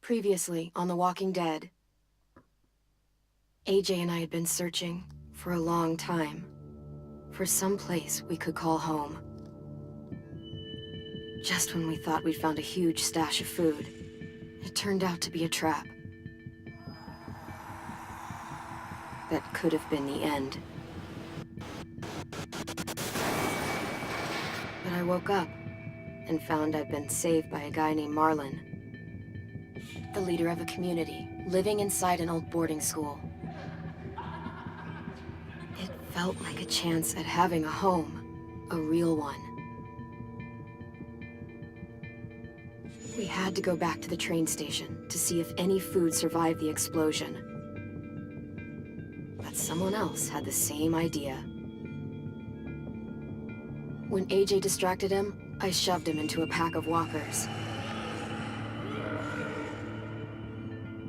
Previously on The Walking Dead, AJ and I had been searching for a long time for some place we could call home. Just when we thought we'd found a huge stash of food, it turned out to be a trap. That could have been the end. But I woke up and found I'd been saved by a guy named Marlon, the leader of a community living inside an old boarding school. It felt like a chance at having a home, a real one. We had to go back to the train station to see if any food survived the explosion. But someone else had the same idea. When AJ distracted him, I shoved him into a pack of walkers.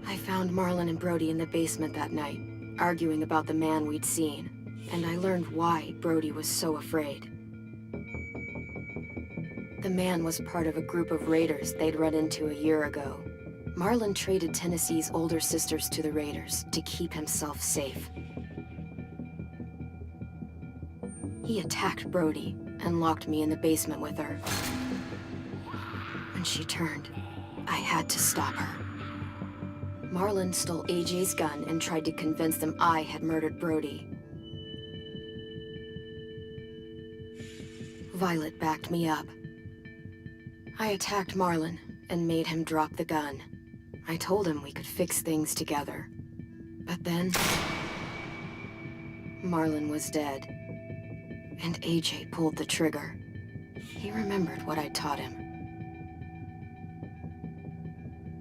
I found Marlon and Brody in the basement that night, arguing about the man we'd seen, and I learned why Brody was so afraid. The man was part of a group of raiders they'd run into a year ago. Marlon traded Tennessee's older sisters to the raiders to keep himself safe. He attacked Brody and locked me in the basement with her. When she turned, I had to stop her. Marlon stole AJ's gun and tried to convince them I had murdered Brody. Violet backed me up. I attacked Marlon and made him drop the gun. I told him we could fix things together. But then, Marlon was dead, and AJ pulled the trigger. He remembered what I taught him.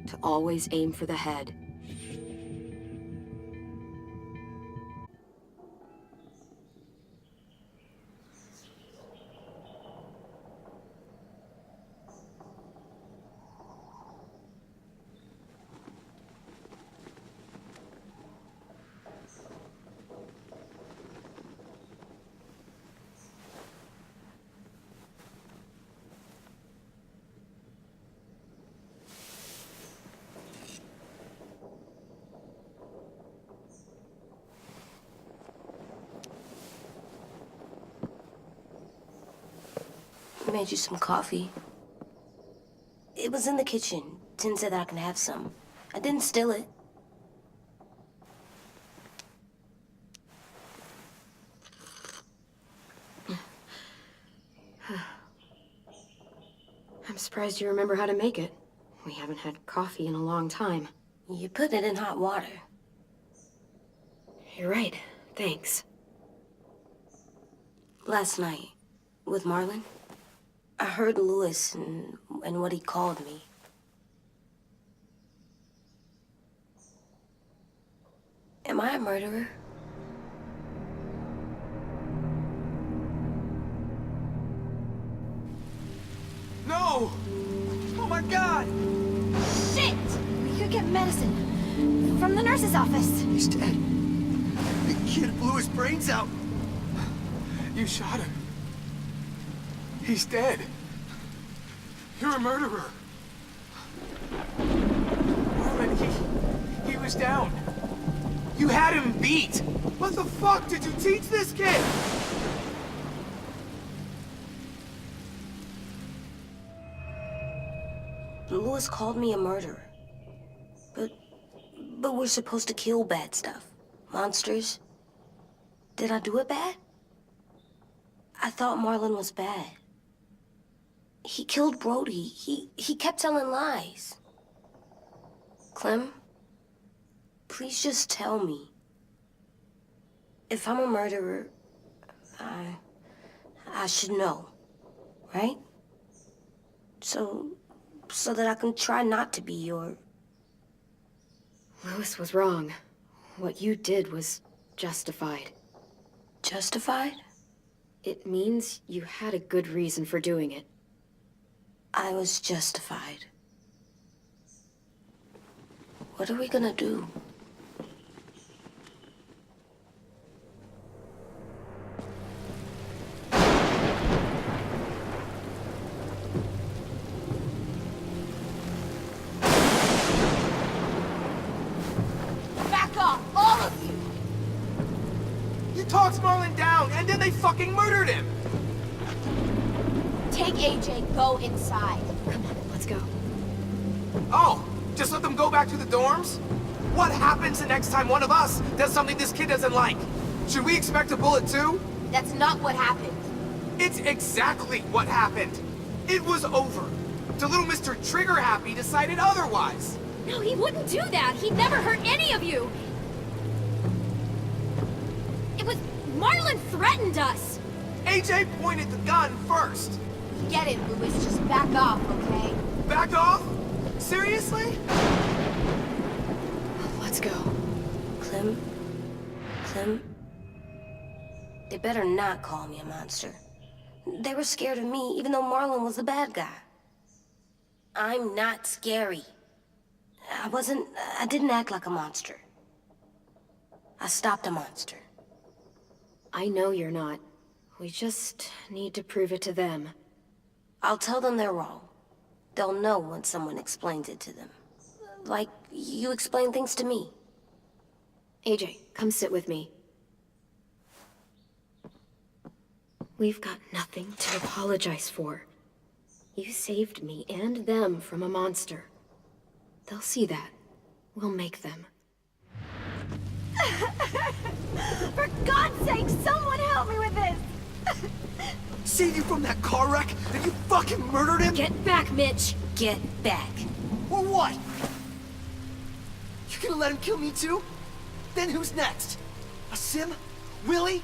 To always aim for the head. I made you some coffee. It was in the kitchen. Tin said that I can have some. I didn't steal it. I'm surprised you remember how to make it. We haven't had coffee in a long time. You put it in hot water. You're right. Thanks. Last night, with Marlon, I heard Lewis and what he called me. Am I a murderer? No! Oh my God! Shit! We could get medicine from the nurse's office. He's dead. The kid blew his brains out. You shot him. He's dead. You're a murderer. Marlon, he was down. You had him beat. What the fuck did you teach this kid? Lewis called me a murderer. But we're supposed to kill bad stuff. Monsters. Did I do it bad? I thought Marlon was bad. He killed Brody. He kept telling lies. Clem, please just tell me. If I'm a murderer, I should know, right? So that I can try not to be your... Lewis was wrong. What you did was justified. Justified? It means you had a good reason for doing it. I was justified. What are we gonna do? walks Marlin down, and then they fucking murdered him! Take AJ, go inside. Come on, let's go. Oh, just let them go back to the dorms? What happens the next time one of us does something this kid doesn't like? Should we expect a bullet too? That's not what happened. It's exactly what happened. It was over. The little Mr. Trigger Happy decided otherwise. No, he wouldn't do that. He'd never hurt any of you. It was... Marlin threatened us. AJ pointed the gun first. Get it, Louis. Just back off, okay? Back off? Seriously? Let's go. Clem? Clem? They better not call me a monster. They were scared of me, even though Marlin was the bad guy. I'm not scary. I didn't act like a monster. I stopped a monster. I know you're not. We just need to prove it to them. I'll tell them they're wrong. They'll know when someone explains it to them. Like you explain things to me. AJ, come sit with me. We've got nothing to apologize for. You saved me and them from a monster. They'll see that. We'll make them. For God's sake, someone help me with this! Saved you from that car wreck? Then you fucking murdered him? Get back, Mitch! Get back. Or what? You gonna let him kill me too? Then who's next? A Sim? Willie?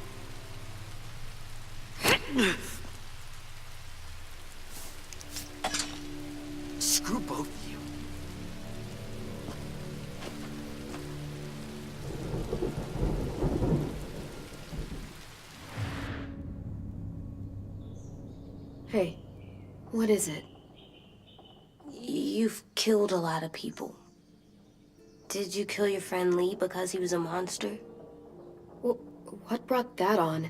Screw both of you. Hey, what is it? You've killed a lot of people. Did you kill your friend Lee because he was a monster? What brought that on?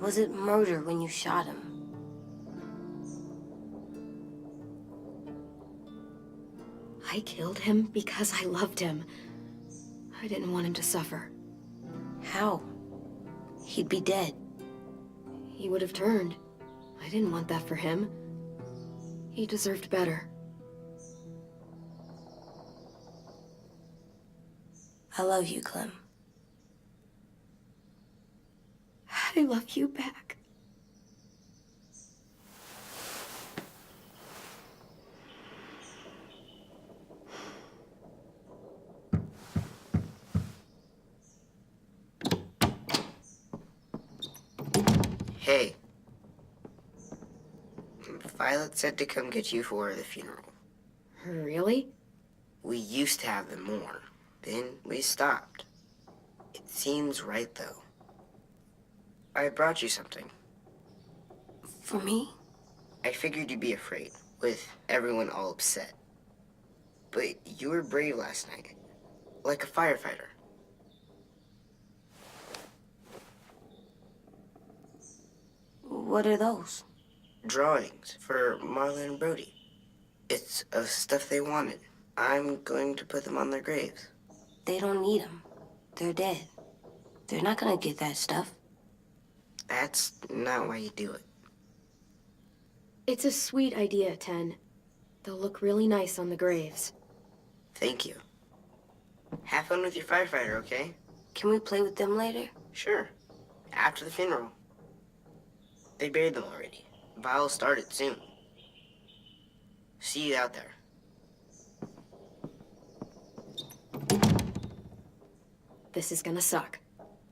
Was it murder when you shot him? I killed him because I loved him. I didn't want him to suffer. How? He'd be dead. He would have turned. I didn't want that for him. He deserved better. I love you, Clem. I love you back. Hey. Violet said to come get you for the funeral. Really? We used to have them more. Then we stopped. It seems right, though. I brought you something. For me? I figured you'd be afraid, with everyone all upset. But you were brave last night, like a firefighter. What are those? Drawings for Marlon and Brody. It's of stuff they wanted. I'm going to put them on their graves. They don't need them. They're dead. They're not gonna get that stuff. That's not why you do it. It's a sweet idea, Ten. They'll look really nice on the graves. Thank you. Have fun with your firefighter, okay? Can we play with them later? Sure. After the funeral. They buried them already. Vile'll start it soon. See you out there. This is gonna suck.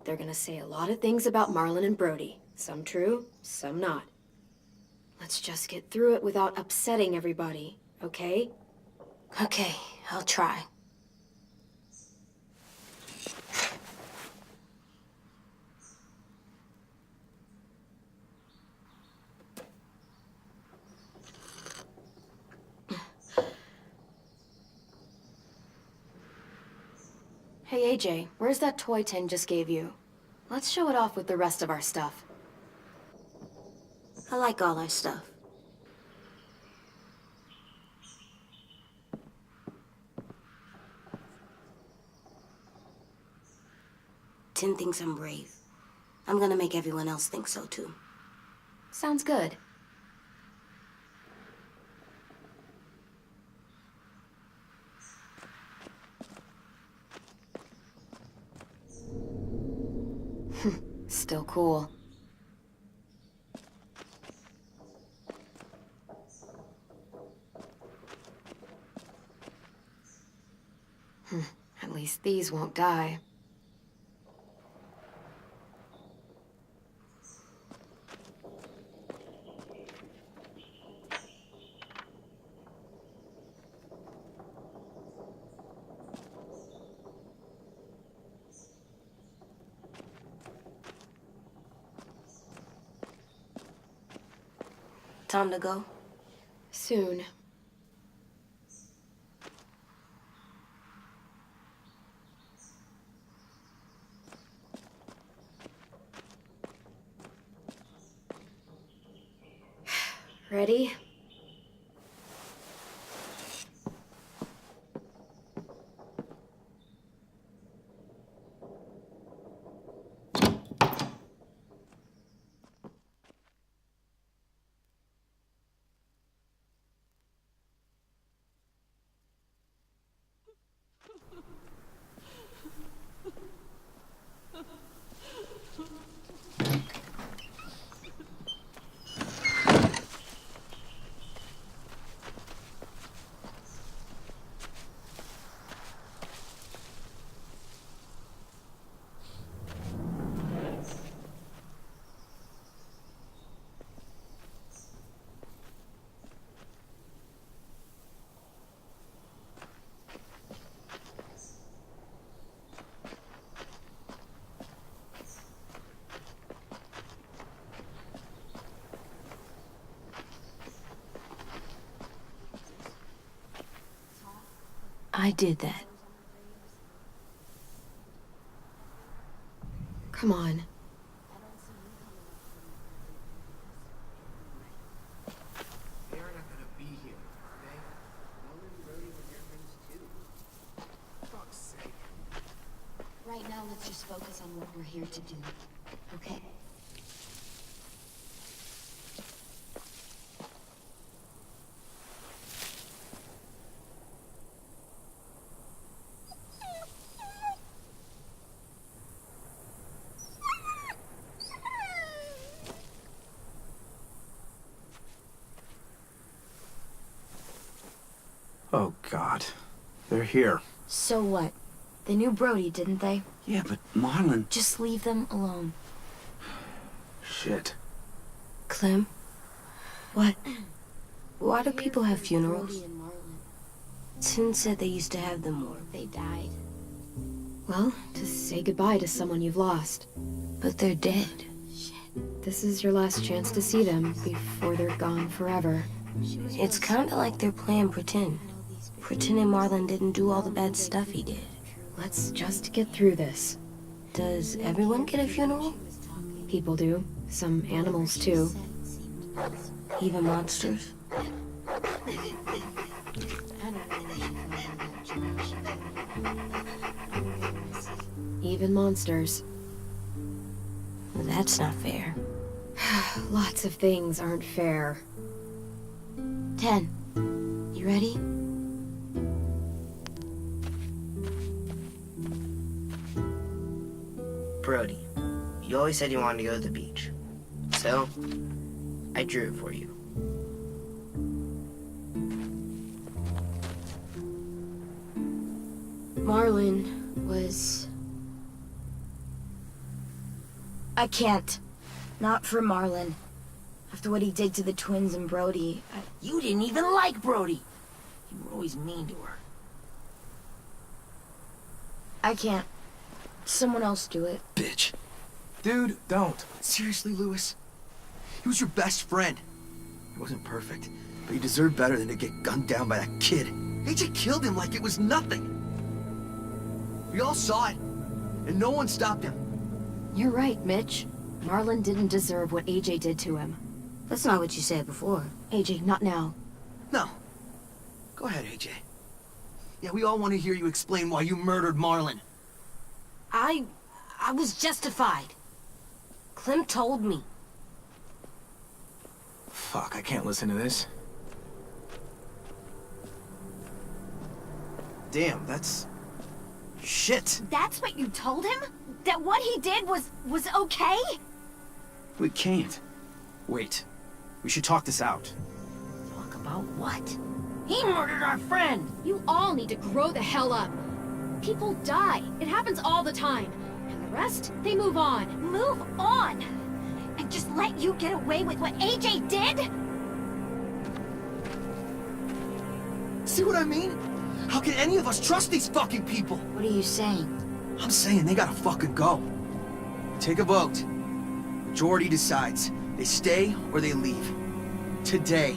They're gonna say a lot of things about Marlon and Brody. Some true, some not. Let's just get through it without upsetting everybody, okay? Okay, I'll try. Hey, AJ, where's that toy Ten just gave you? Let's show it off with the rest of our stuff. I like all our stuff. Tim thinks I'm brave. I'm gonna make everyone else think so, too. Sounds good. Still cool. At least these won't die. Time to go? Soon. Ready? I did that. Come on. They're not gonna be here, okay? Nolan and Brody were your friends too. For fuck's sake. Right now, let's just focus on what we're here to do. Okay? Oh, God. They're here. So what? They knew Brody, didn't they? Yeah, but Marlon... Just leave them alone. Shit. Clem? What? Why do people have funerals? Brody and Marlon. Tin said they used to have them more. They died. Well, to say goodbye to someone you've lost. But they're dead. This is your last chance to see them before they're gone forever. It's kinda like they're playing pretend. Pretending Marlon didn't do all the bad stuff he did. Let's just get through this. Does everyone get a funeral? People do. Some animals, too. Even monsters? Even monsters. Well, that's not fair. Lots of things aren't fair. 10. You ready? Brody, you always said you wanted to go to the beach. So, I drew it for you. Marlon was... I can't. Not for Marlon. After what he did to the twins and Brody, You didn't even like Brody. You were always mean to her. I can't. Someone else do it. Bitch. Dude, don't. Seriously, Lewis? He was your best friend. He wasn't perfect, but he deserved better than to get gunned down by that kid. AJ killed him like it was nothing. We all saw it, and no one stopped him. You're right, Mitch. Marlon didn't deserve what AJ did to him. That's not what you said before. AJ, not now. No. Go ahead, AJ. Yeah, we all want to hear you explain why you murdered Marlon. I was justified. Clem told me. Fuck, I can't listen to this. Damn, that's... shit. That's what you told him? That what he did was okay? We can't. Wait. We should talk this out. Talk about what? He murdered our friend! You all need to grow the hell up. People die. It happens all the time. And the rest, they move on. Move on! And just let you get away with what AJ did? See what I mean? How can any of us trust these fucking people? What are you saying? I'm saying they gotta fucking go. Take a vote. Majority decides. They stay or they leave. Today.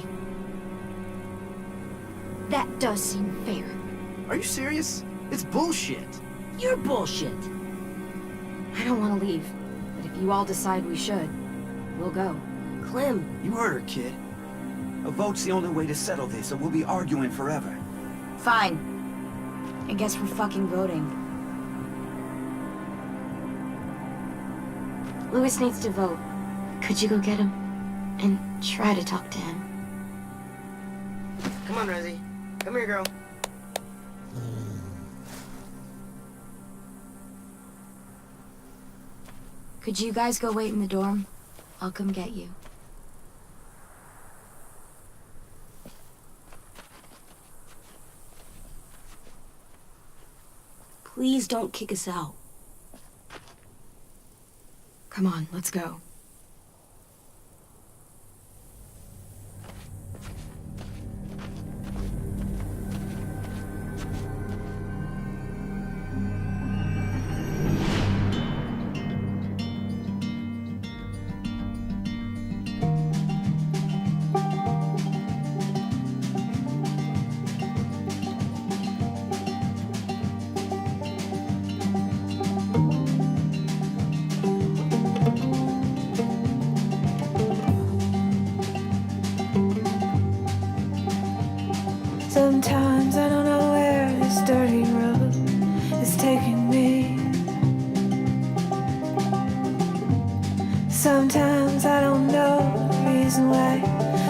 That does seem fair. Are you serious? It's bullshit. You're bullshit. I don't want to leave. But if you all decide we should, we'll go. Clem, You heard her, kid. A vote's the only way to settle this, or we'll be arguing forever. Fine. I guess we're fucking voting. Louis needs to vote. Could you go get him? And try to talk to him. Come on, Rosie. Come here, girl. Could you guys go wait in the dorm? I'll come get you. please don't kick us out. Come on, let's go. Sometimes I don't know where this dirty road is taking me. Sometimes I don't know the reason why,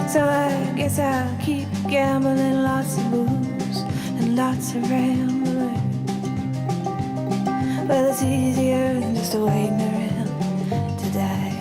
so I guess I'll keep gambling, lots of moves and lots of rambling. Well, it's easier than just waiting around to die.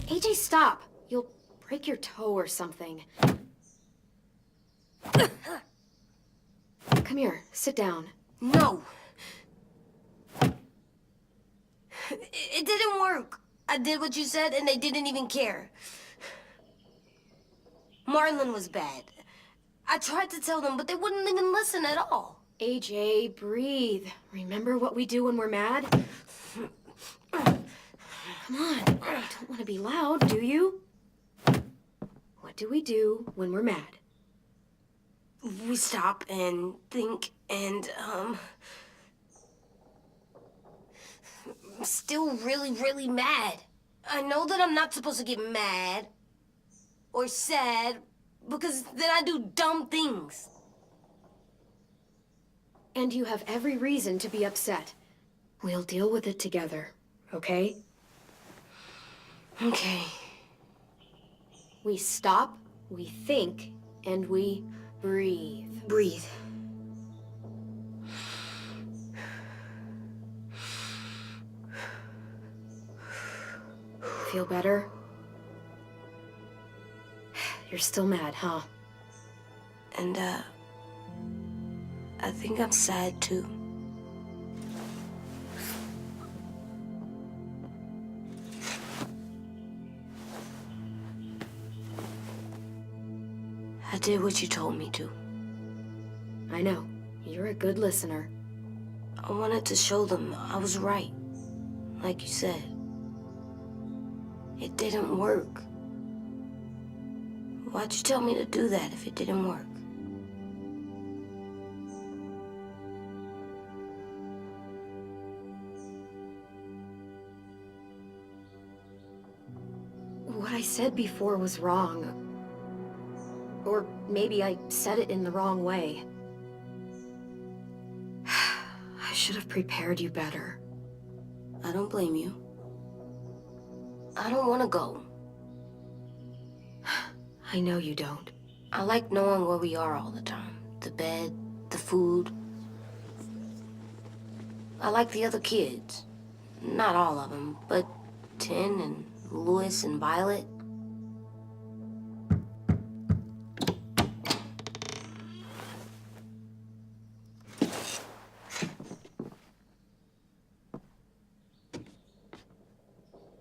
AJ, stop! You'll break your toe or something. Come here, sit down. No. It didn't work. I did what you said and they didn't even care. Marlon was bad. I tried to tell them, but they wouldn't even listen at all. AJ, breathe. Remember what we do when we're mad? Come on, you don't want to be loud, do you? What do we do when we're mad? We stop and think and, I'm still really, really mad. I know that I'm not supposed to get mad or sad because then I do dumb things. And you have every reason to be upset. We'll deal with it together, okay? Okay. We stop, we think, and we breathe. Breathe. Feel better? You're still mad, huh? And, I think I'm sad too. I did what you told me to. I know. You're a good listener. I wanted to show them I was right. Like you said. It didn't work. Why'd you tell me to do that if it didn't work? What I said before was wrong. Or maybe I said it in the wrong way. I should have prepared you better. I don't blame you. I don't want to go. I know you don't. I like knowing where we are all the time. The bed, the food. I like the other kids. Not all of them, but Tin and Louis and Violet.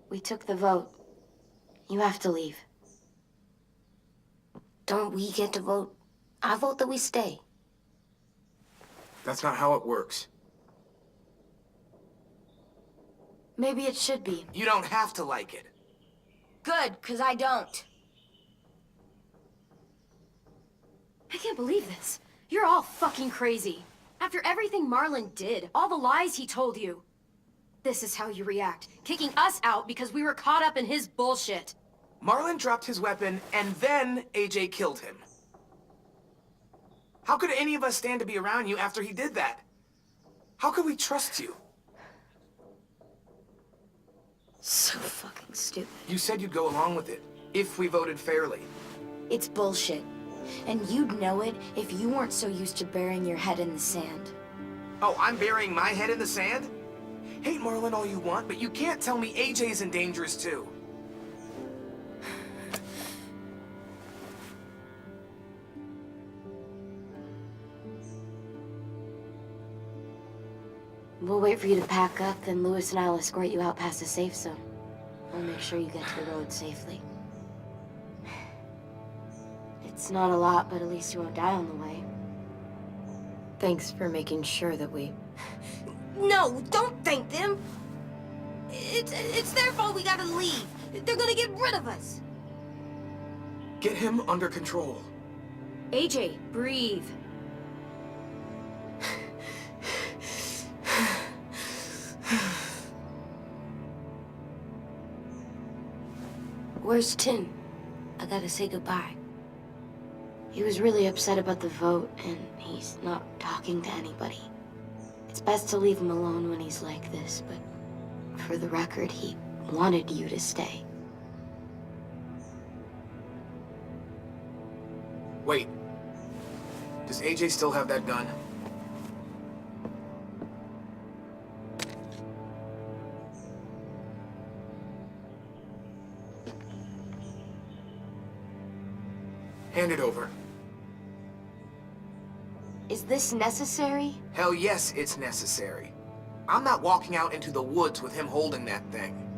We took the vote. You have to leave. Don't we get to vote? I vote that we stay. That's not how it works. Maybe it should be. You don't have to like it. Good, 'cause I don't. I can't believe this. You're all fucking crazy. After everything Marlon did, all the lies he told you. This is how you react, kicking us out because we were caught up in his bullshit. Marlon dropped his weapon, and then AJ killed him. How could any of us stand to be around you after he did that? How could we trust you? So fucking stupid. You said you'd go along with it, if we voted fairly. It's bullshit. And you'd know it if you weren't so used to burying your head in the sand. Oh, I'm burying my head in the sand? Hate Marlon all you want, but you can't tell me AJ's in dangerous too. We'll wait for you to pack up, then Louis and I'll escort you out past the safe zone. We'll make sure you get to the road safely. It's not a lot, but at least you won't die on the way. Thanks for making sure that we... No, don't thank them! It's their fault we gotta leave. They're gonna get rid of us. Get him under control. AJ, breathe. Where's Tin? I gotta say goodbye. He was really upset about the vote, and he's not talking to anybody. It's best to leave him alone when he's like this, but for the record, he wanted you to stay. Wait. Does AJ still have that gun? Hand it over. Is this necessary? Hell yes, it's necessary. I'm not walking out into the woods with him holding that thing.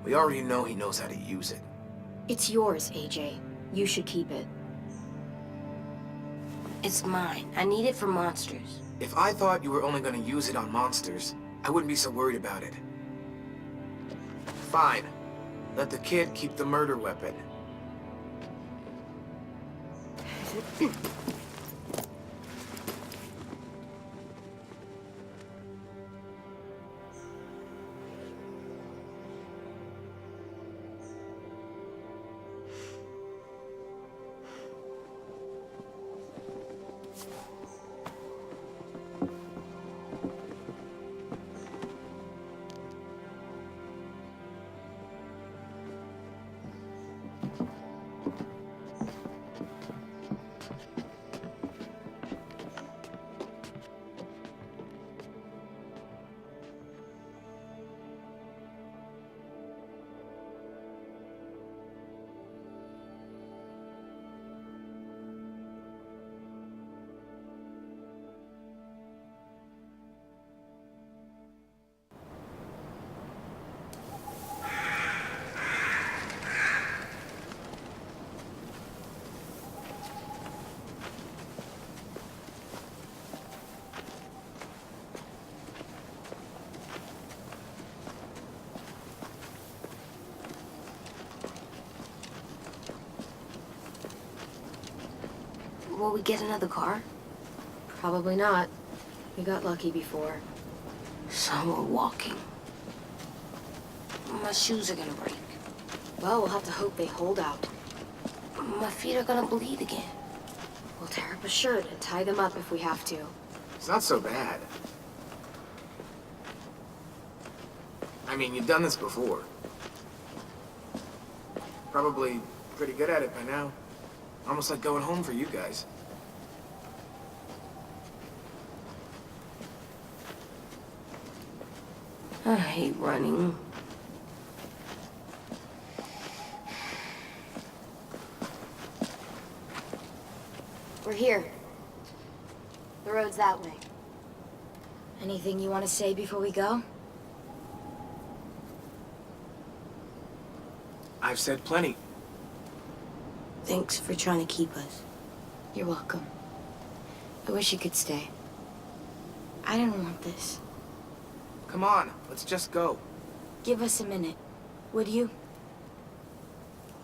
We already know he knows how to use it. It's yours, AJ. You should keep it. It's mine. I need it for monsters. If I thought you were only gonna use it on monsters, I wouldn't be so worried about it. Fine. Let the kid keep the murder weapon. Will we get another car? Probably not. We got lucky before. So we're walking. My shoes are gonna break. Well, we'll have to hope they hold out. My feet are gonna bleed again. We'll tear up a shirt and tie them up if we have to. It's not so bad. I mean, you've done this before. Probably pretty good at it by now. Almost like going home for you guys. I hate running. We're here. The road's that way. Anything you want to say before we go? I've said plenty. Thanks for trying to keep us. You're welcome. I wish you could stay. I didn't want this. Come on, let's just go. Give us a minute, would you?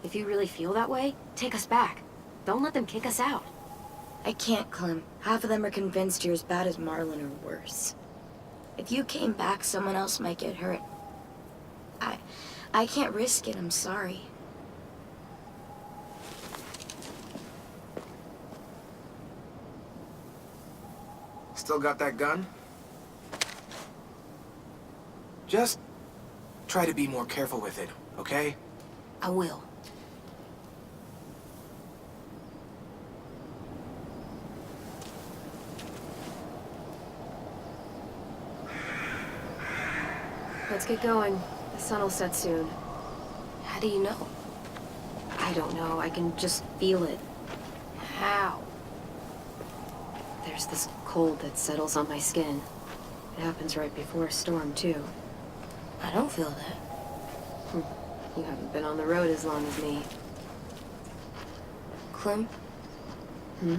If you really feel that way, take us back. Don't let them kick us out. I can't, Clem. Half of them are convinced you're as bad as Marlon or worse. If you came back, someone else might get hurt. I can't risk it, I'm sorry. Still got that gun? Just try to be more careful with it, okay? I will. Let's get going. The sun will set soon. How do you know? I don't know. I can just feel it. How? There's this cold that settles on my skin. It happens right before a storm, too. I don't feel that. You haven't been on the road as long as me. Clem, Hmm?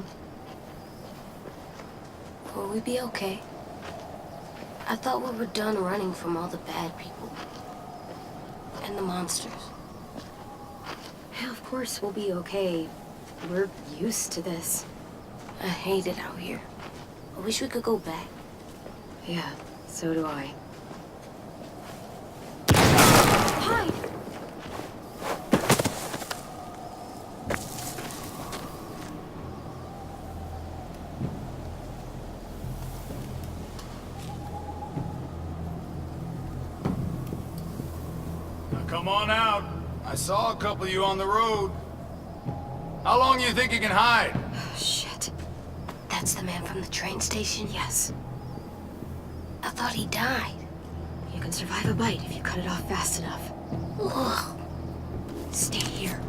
will we be okay? I thought we were done running from all the bad people. And the monsters. Yeah, of course we'll be okay. We're used to this. I hate it out here. I wish we could go back. Yeah, so do I. Hide! Now come on out. I saw a couple of you on the road. How long do you think you can hide? Shit. That's the man from the train station? Yes. I thought he died. You can survive a bite if you cut it off fast enough. Ugh. Stay here.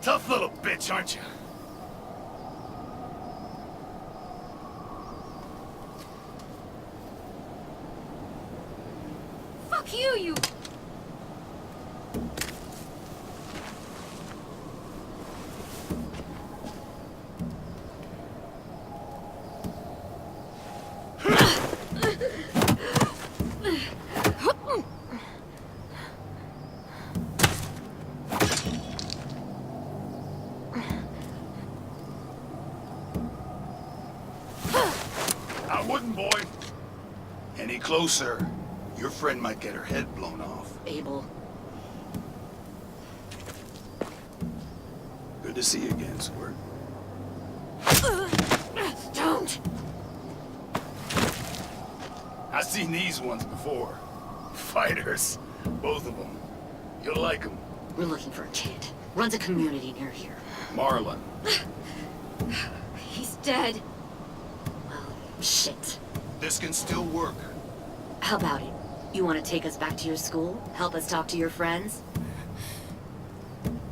Tough little bitch, aren't you? Fuck you, you... I wouldn't, boy. Any closer, your friend might get her head blown off. Abel. Good to see you again, Squirt. Don't! I've seen these ones before. Fighters. Both of them. You'll like them. We're looking for a kid. Runs a community near here. Marlon. He's dead. Well, shit. This can still work. How about it? You want to take us back to your school? Help us talk to your friends?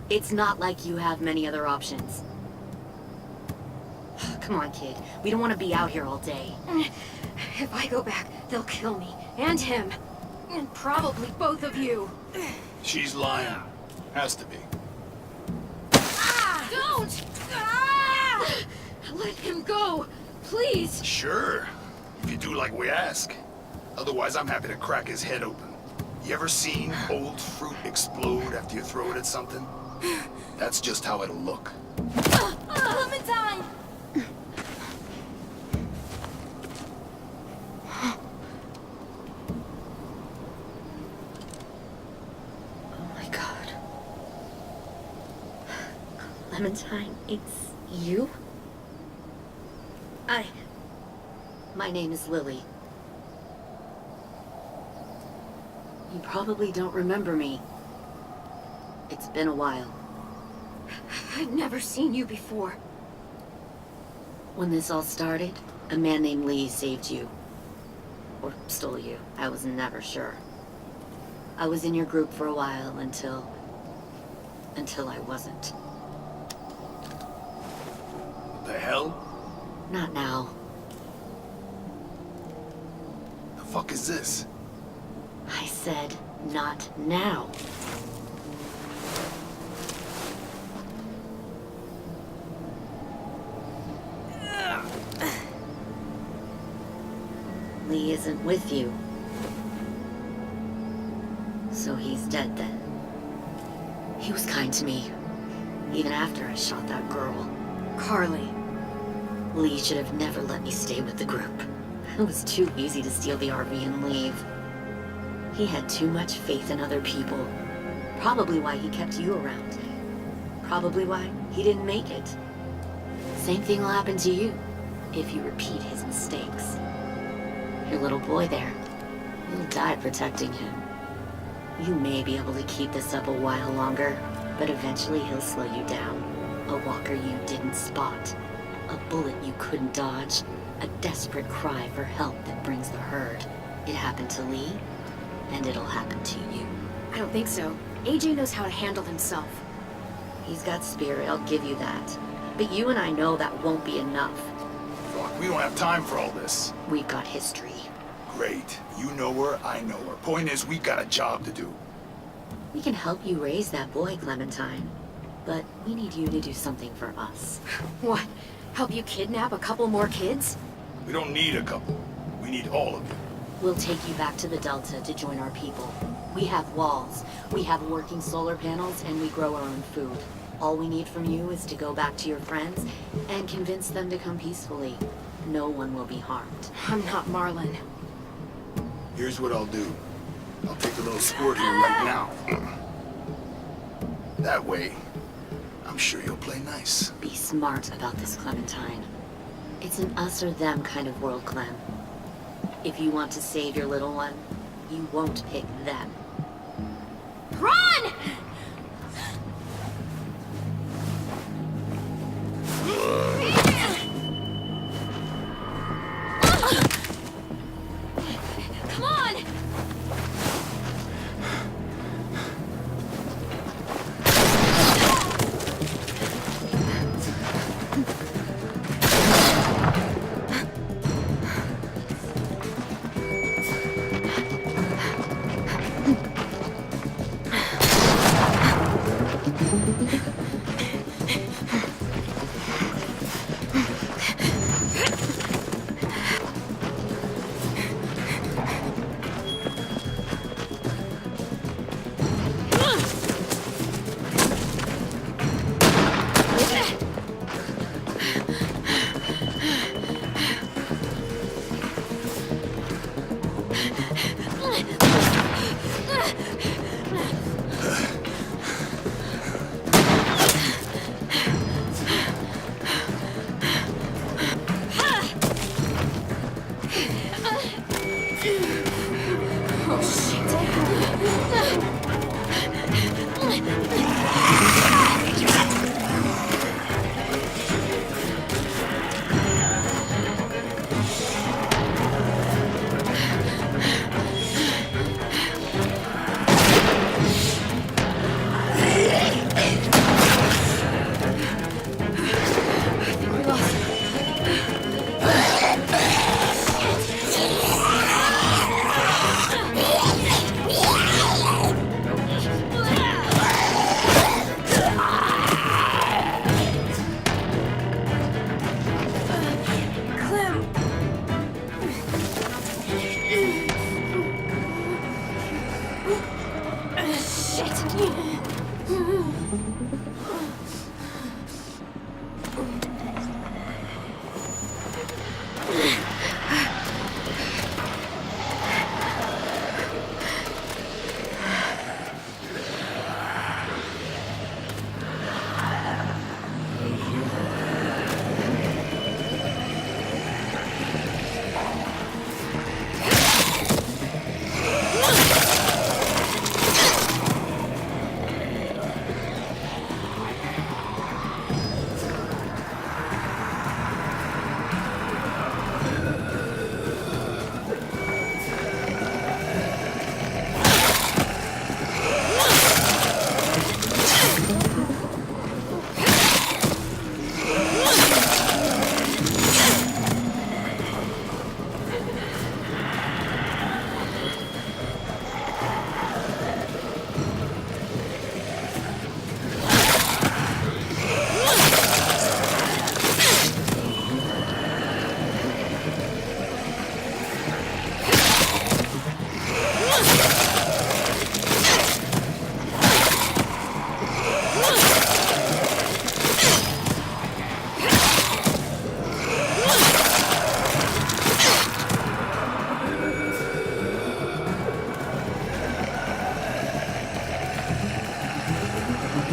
It's not like you have many other options. Come on, kid. We don't want to be out here all day. If I go back, they'll kill me. And him. And probably both of you. She's lying. Has to be. Don't! Ah! Let him go, please. Sure, if you do like we ask. Otherwise, I'm happy to crack his head open. You ever seen old fruit explode after you throw it at something? That's just how it'll look. Clementine! Oh my god. Clementine, it's you? My name is Lily. You probably don't remember me. It's been a while. I've never seen you before. When this all started, a man named Lee saved you. Or stole you. I was never sure. I was in your group for a while until I wasn't. What the hell? Not now. The fuck is this? I said, not now. Lee isn't with you. So he's dead then. He was kind to me, even after I shot that girl. Carly. Lee should have never let me stay with the group. It was too easy to steal the RV and leave. He had too much faith in other people. Probably why he kept you around. Probably why he didn't make it. Same thing will happen to you if you repeat his mistakes. Your little boy there, you'll die protecting him. You may be able to keep this up a while longer, but eventually he'll slow you down. A walker you didn't spot. A bullet you couldn't dodge. A desperate cry for help that brings the herd. It happened to Lee, and it'll happen to you. I don't think so. AJ knows how to handle himself. He's got spirit, I'll give you that. But you and I know that won't be enough. Fuck, we don't have time for all this. We've got history. Great. You know her, I know her. Point is, we got a job to do. We can help you raise that boy, Clementine. But we need you to do something for us. What? Help you kidnap a couple more kids? We don't need a couple. We need all of you. We'll take you back to the Delta to join our people. We have walls, we have working solar panels, and we grow our own food. All we need from you is to go back to your friends and convince them to come peacefully. No one will be harmed. I'm not Marlon. Here's what I'll do. I'll take a little squirt here right now. That way, I'm sure you'll play nice. Be smart about this, Clementine. It's an us or them kind of world, Clem. If you want to save your little one, you won't pick them. Run! Come on!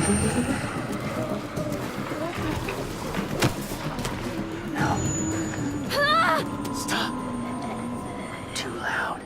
No. Stop. Too loud.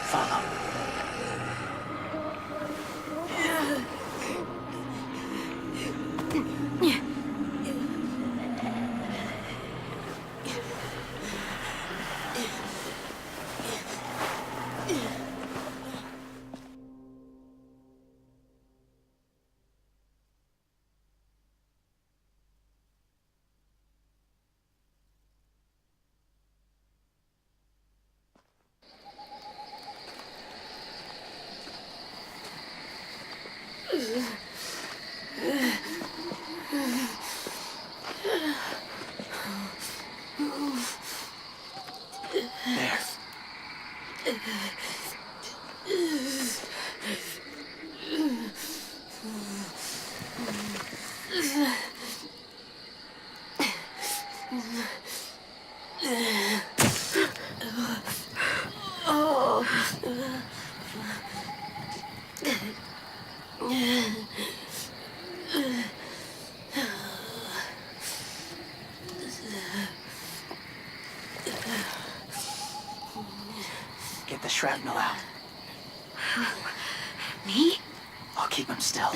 Follow. There. Get the shrapnel out. Me? I'll keep him still.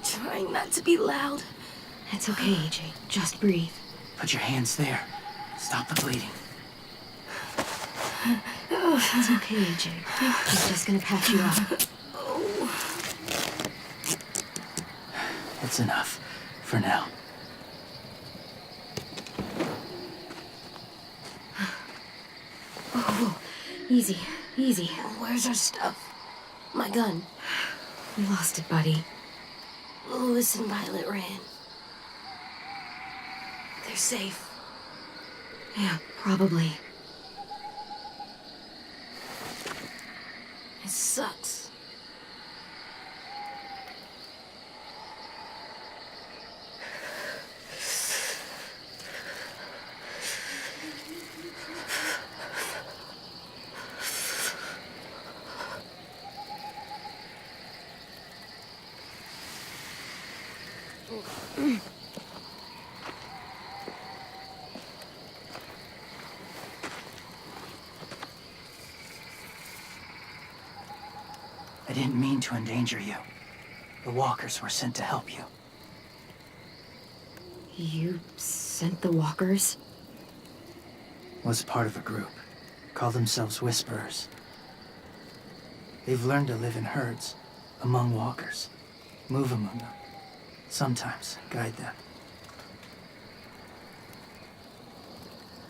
Trying not to be loud. It's okay, AJ. Just breathe. Put your hands there. Stop the bleeding. It's okay, AJ. She's just gonna patch you up. It's enough. For now. Oh, easy, easy. Where's our stuff? My gun. We lost it, buddy. Louis and Violet ran. They're safe. Yeah, probably. It sucks. I didn't mean to endanger you. The walkers were sent to help you. You sent the walkers? Was part of a group. Call themselves Whisperers. They've learned to live in herds, among walkers. Move among them. Sometimes guide them.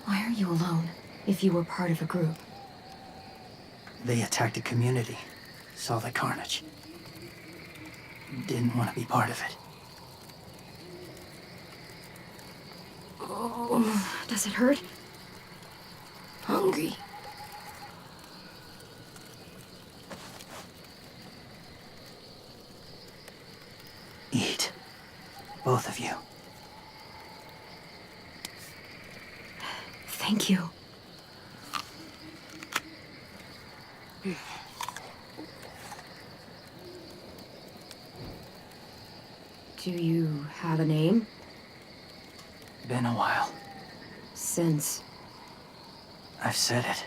Why are you alone, if you were part of a group? They attacked a community. Saw the carnage. Didn't want to be part of it. Does it hurt? Hungry. Eat. Both of you. Thank you. Do you have a name? Been a while. Since. I've said it.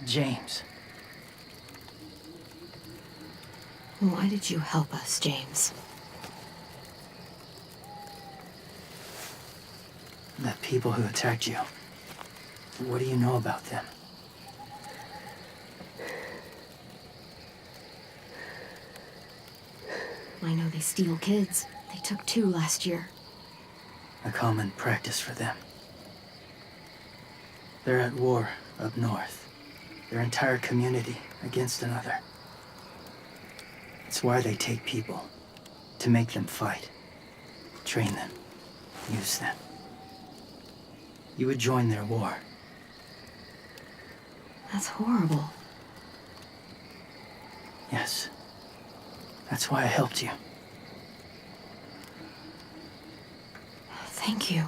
James. Why did you help us, James? The people who attacked you. What do you know about them? I know they steal kids. They took 2 last year. A common practice for them. They're at war up north. Their entire community against another. It's why they take people. To make them fight. Train them. Use them. You would join their war. That's horrible. Yes. That's why I helped you. Thank you.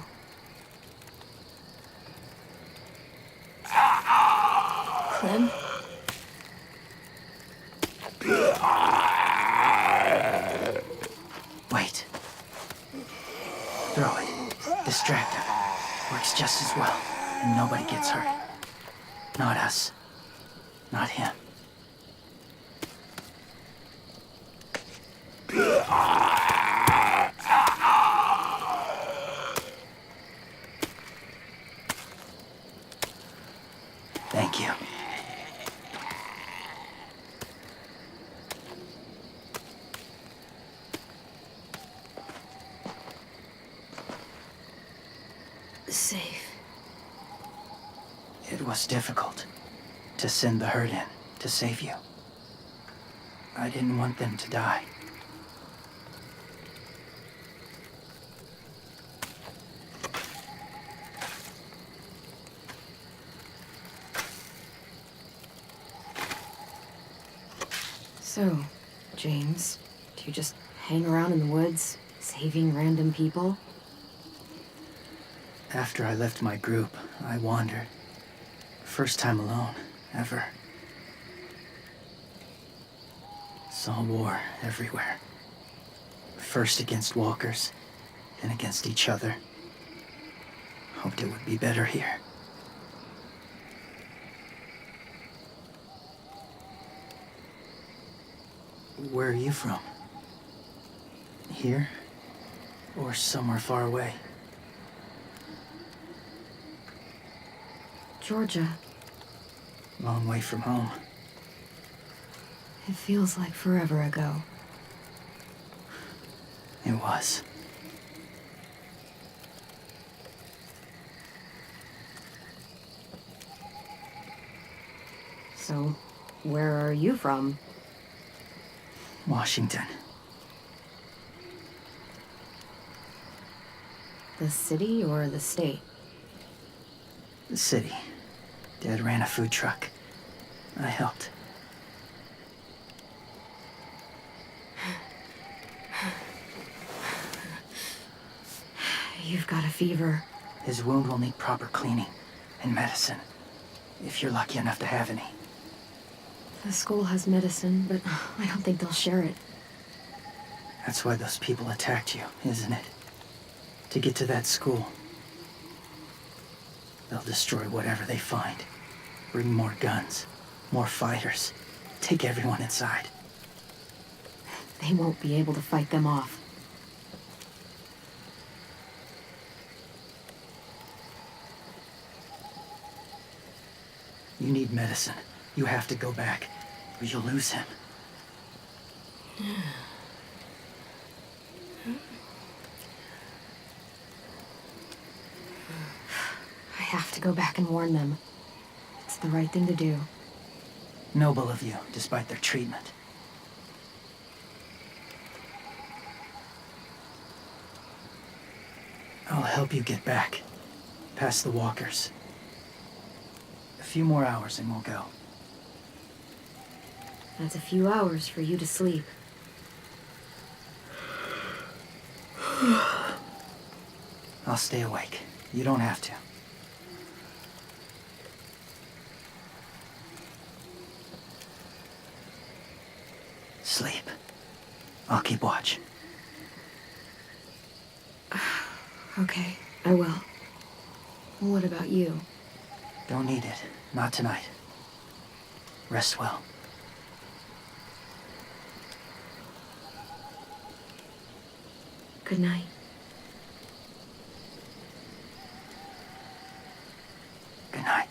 Clem? Wait. Throw it. Distract him. Works just as well. And nobody gets hurt. Not us. Not him. Thank you. Safe. It was difficult to send the herd in to save you. I didn't want them to die. So, James, do you just hang around in the woods, saving random people? After I left my group, I wandered. First time alone, ever. Saw war everywhere. First against walkers, then against each other. Hoped it would be better here. Where are you from? Here? Or somewhere far away? Georgia. Long way from home. It feels like forever ago. It was. So, where are you from? Washington. The city or the state? The city. Dad ran a food truck. I helped. You've got a fever. His wound will need proper cleaning and medicine, if you're lucky enough to have any. The school has medicine, but I don't think they'll share it. That's why those people attacked you, isn't it? To get to that school. They'll destroy whatever they find. Bring more guns, more fighters. Take everyone inside. They won't be able to fight them off. You need medicine. You have to go back, or you'll lose him. I have to go back and warn them. It's the right thing to do. Noble of you, despite their treatment. I'll help you get back, past the walkers. A few more hours and we'll go. That's a few hours for you to sleep. I'll stay awake. You don't have to. I'll keep watch. Okay, I will. What about you? Don't need it. Not tonight. Rest well. Good night. Good night.